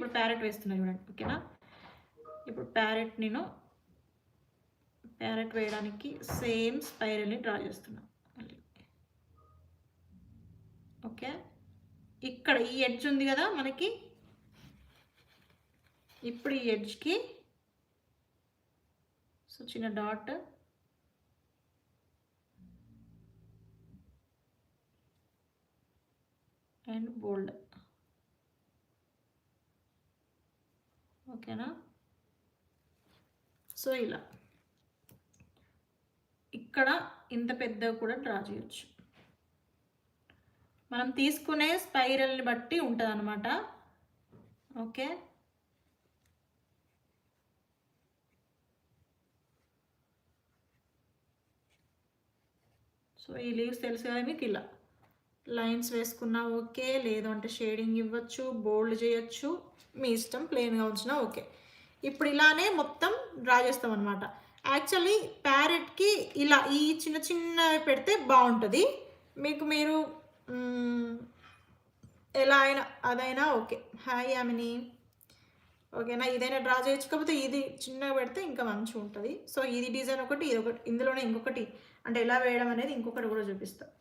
ఇప్పుడు ప్యారెట్ వేస్తున్నా చూడండి. ఓకేనా? ఇప్పుడు ప్యారెట్ వేయడానికి సేమ్ స్పైరల్ని డ్రా చేస్తున్నా. ఓకే, ఇక్కడ ఈ ఎడ్జ్ ఉంది కదా మనకి, ఇప్పుడు ఈ ఎడ్జ్కి సో చిన్న డాట్ అండ్ బోల్డ్. ఓకేనా? సో ఇలా ఇక్కడ ఇంత పెద్దగా కూడా డ్రా చేయొచ్చు. మనం తీసుకునే స్పైరల్ని బట్టి ఉంటుంది అన్నమాట. ఓకే, సో ఈ లీవ్స్ తెలుసు కదా మీకు, ఇలా లైన్స్ వేసుకున్నా ఓకే, లేదు అంటే షేడింగ్ ఇవ్వచ్చు, బోల్డ్ చేయొచ్చు, మీ ఇష్టం, ప్లెయిన్గా ఉంచినా ఓకే. ఇప్పుడు ఇలానే మొత్తం డ్రా చేస్తాం అనమాట. యాక్చువల్లీ ప్యారెట్కి ఇలా ఈ చిన్న చిన్నవి పెడితే బాగుంటుంది మీకు. మీరు ఎలా అయినా అదైనా ఓకే. హాయ్ యామిని. ఓకేనా? ఇదైనా డ్రా చేయొచ్చు, కాకపోతే ఇది చిన్నగా పెడితే ఇంకా మంచిగా ఉంటుంది. సో ఇది డిజైన్ ఒకటి, ఇది ఒకటి, ఇందులోనే ఇంకొకటి అంటే ఎలా వేయడం అనేది ఇంకొకటి కూడా చూపిస్తాను.